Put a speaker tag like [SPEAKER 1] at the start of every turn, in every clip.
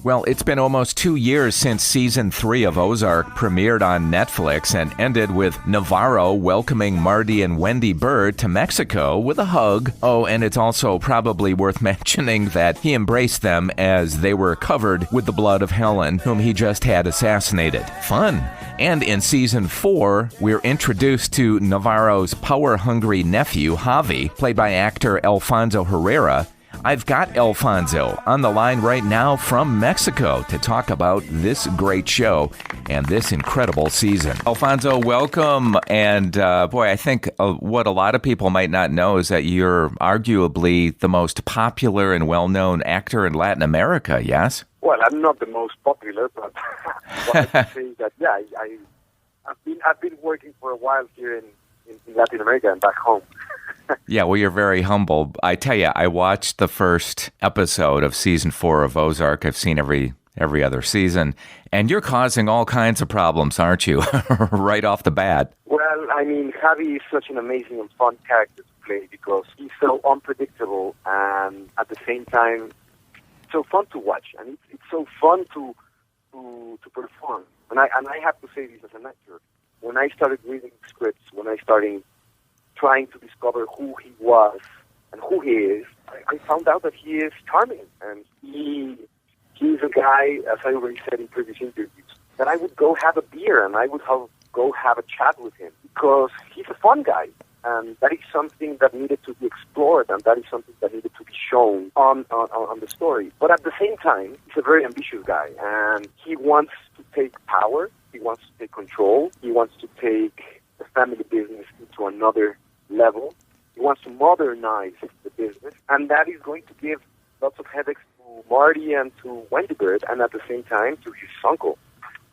[SPEAKER 1] Well, it's been almost 2 years since season 3 of Ozark premiered on Netflix and ended with Navarro welcoming Marty and Wendy Bird to Mexico with a hug. Oh, and it's also probably worth mentioning that he embraced them as they were covered with the blood of Helen, whom he just had assassinated. Fun. And in season 4, we're introduced to Navarro's power-hungry nephew, Javi, played by actor Alfonso Herrera. I've got Alfonso on the line right now from Mexico to talk about this great show and this incredible season. Alfonso, welcome. And boy, I think what a lot of people might not know is that you're arguably the most popular and well-known actor in Latin America, yes?
[SPEAKER 2] Well, I'm not the most popular, but I can say that, yeah, I've been working for a while here in Latin America and back home.
[SPEAKER 1] Yeah, well, you're very humble. I tell you, I watched the first episode of season 4 of Ozark. I've seen every other season, and you're causing all kinds of problems, aren't you? Right off the bat.
[SPEAKER 2] Well, I mean, Javi is such an amazing and fun character to play because he's so unpredictable and at the same time so fun to watch, and it's so fun to perform. And I have to say this as an actor. When I started reading scripts, when I started trying to discover who he was and who he is, I found out that he is charming, and he's a guy, as I already said in previous interviews, that I would go have a beer and I would go have a chat with him because he's a fun guy, and that is something that needed to be explored, and that is something that needed to be shown on the story. But at the same time, he's a very ambitious guy, and he wants to take power, he wants to take control, he wants to take the family business into another level. He wants to modernize the business, and that is going to give lots of headaches to Marty and to Wendy Bird, and at the same time to his uncle.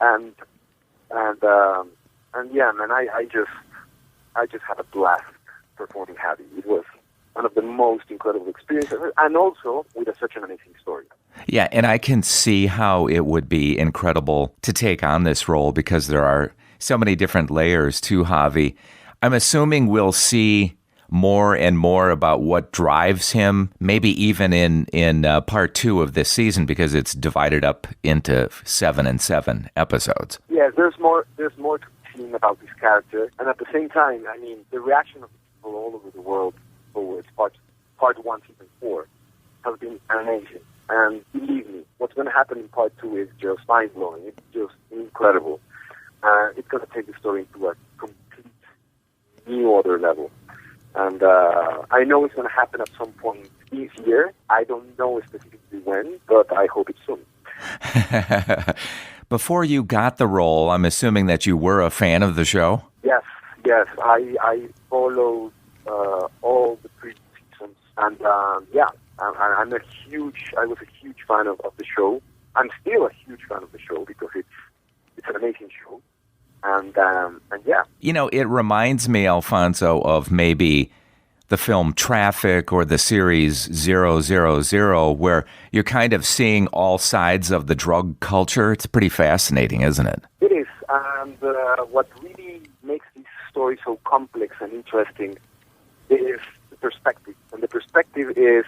[SPEAKER 2] And yeah, man, I just had a blast performing Javi. It was one of the most incredible experiences, and also with such an amazing story.
[SPEAKER 1] Yeah, and I can see how it would be incredible to take on this role because there are so many different layers to Javi. I'm assuming we'll see more and more about what drives him, maybe even in part 2 of this season, because it's divided up into 7 and 7 episodes.
[SPEAKER 2] Yeah, there's more to be seen about this character, and at the same time, I mean, the reaction of people all over the world towards part 1, season 4 has been amazing. And believe me, what's going to happen in part 2 is just mind-blowing. It's just incredible. It's going to take the story into a complete new other level. And I know it's going to happen at some point this year. I don't know specifically when, but I hope it's soon.
[SPEAKER 1] Before you got the role, I'm assuming that you were a fan of the show?
[SPEAKER 2] Yes. I followed all the previous seasons. And yeah, I was a huge fan of the show. I'm still a huge fan of the show because it's an amazing show. And yeah.
[SPEAKER 1] You know, it reminds me, Alfonso, of maybe the film Traffic or the series 000, where you're kind of seeing all sides of the drug culture. It's pretty fascinating, isn't it?
[SPEAKER 2] It is. And what really makes this story so complex and interesting is the perspective. And the perspective is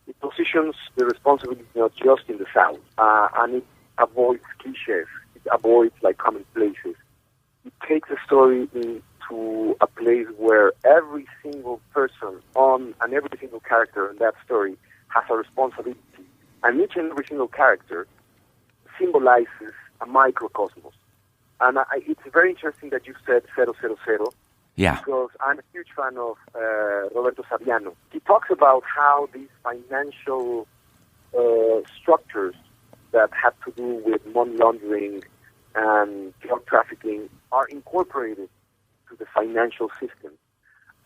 [SPEAKER 2] it positions the responsibility not just in the South, and it avoids cliches. Avoids like commonplaces. It takes the story into a place where every single person and every single character in that story has a responsibility, and each and every single character symbolizes a microcosmos. And it's very interesting that you said 000.
[SPEAKER 1] Yeah.
[SPEAKER 2] Because I'm a huge fan of Roberto Saviano. He talks about how these financial structures that have to do with money laundering and drug trafficking are incorporated to the financial system.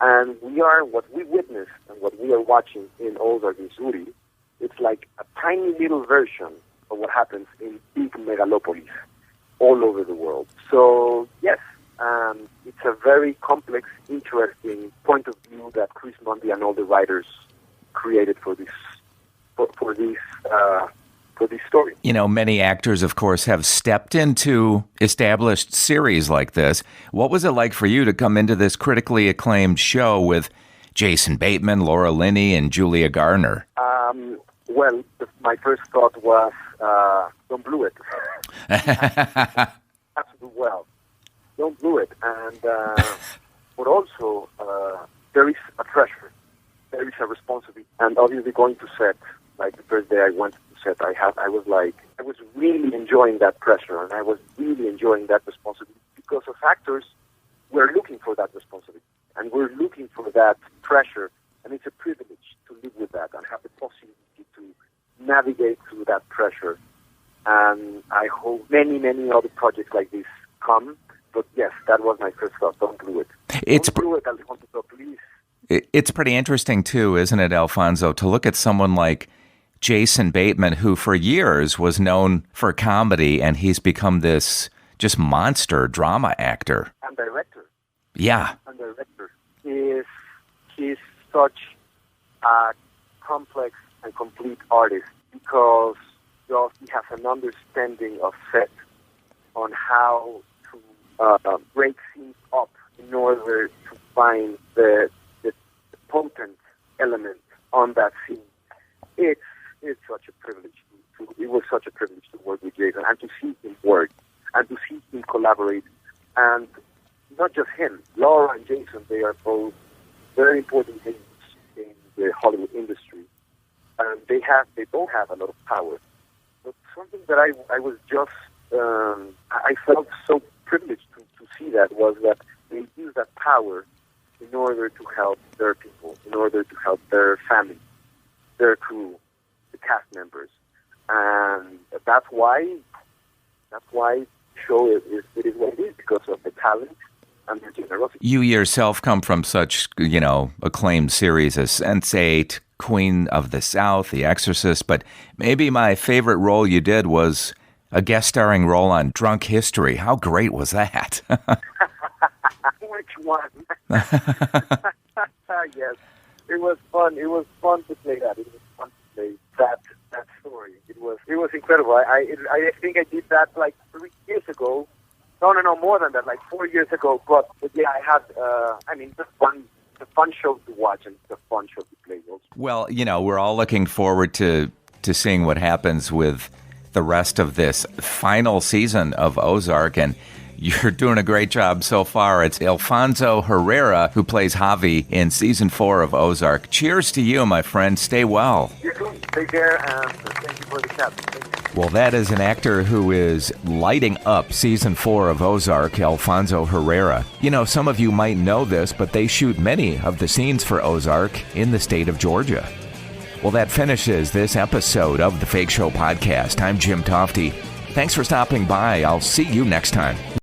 [SPEAKER 2] And what we witnessed and what we are watching in Ozark, Missouri, it's like a tiny little version of what happens in big megalopolis all over the world. So, yes, it's a very complex, interesting point of view that Chris Mundy and all the writers created for this story.
[SPEAKER 1] You know, many actors, of course, have stepped into established series like this. What was it like for you to come into this critically acclaimed show with Jason Bateman, Laura Linney, and Julia Garner?
[SPEAKER 2] Well, my first thought was, don't blow it. Absolutely well. Don't blow it. And but also, there is a pressure. There is a responsibility. And obviously going to set, like the first day I went to set, I was really enjoying that pressure, and I was really enjoying that responsibility, because as actors, we're looking for that responsibility, and we're looking for that pressure, and it's a privilege to live with that and have the possibility to navigate through that pressure. And I hope many, many other projects like this come. But yes, that was my first thought. Don't do it. Don't do it, Alfonso, please.
[SPEAKER 1] It's pretty interesting, too, isn't it, Alfonso, to look at someone like Jason Bateman, who for years was known for comedy, and he's become this just monster drama actor.
[SPEAKER 2] And director.
[SPEAKER 1] Yeah.
[SPEAKER 2] And director. He's such a complex and complete artist, because he has an understanding of set, on how to break scenes up in order to find the potent element on that scene. It's such a privilege it was such a privilege to work with Jason, and to see him work, and to see him collaborate, and not just him. Laura and Jason, they are both very important things in the Hollywood industry, and they both have a lot of power. But something that I was just I felt so privileged to see that was that they use that power in order to help their people, in order to help their family, their crew, the cast members. And that's why the show it is what it is, because of the talent and the generosity.
[SPEAKER 1] You yourself come from such, acclaimed series as Sense8, Queen of the South, The Exorcist, but maybe my favorite role you did was a guest starring role on Drunk History. How great was that?
[SPEAKER 2] Which one? Yes, it was fun. It was fun to play that. It was fun to play that story. It was incredible. I think I did that like 3 years ago. No, more than that, like 4 years ago. But yeah, I had. The fun show to watch and the fun show to play. Also.
[SPEAKER 1] Well, we're all looking forward to seeing what happens with the rest of this final season of Ozark, and you're doing a great job so far. It's Alfonso Herrera who plays Javi in season 4 of Ozark. Cheers to you, my friend. Stay well.
[SPEAKER 2] You too. Take care, and thank you for the chat. Thank you.
[SPEAKER 1] Well, that is an actor who is lighting up season 4 of Ozark, Alfonso Herrera. Some of you might know this, but they shoot many of the scenes for Ozark in the state of Georgia. Well, that finishes this episode of the Fake Show Podcast. I'm Jim Tofte. Thanks for stopping by. I'll see you next time.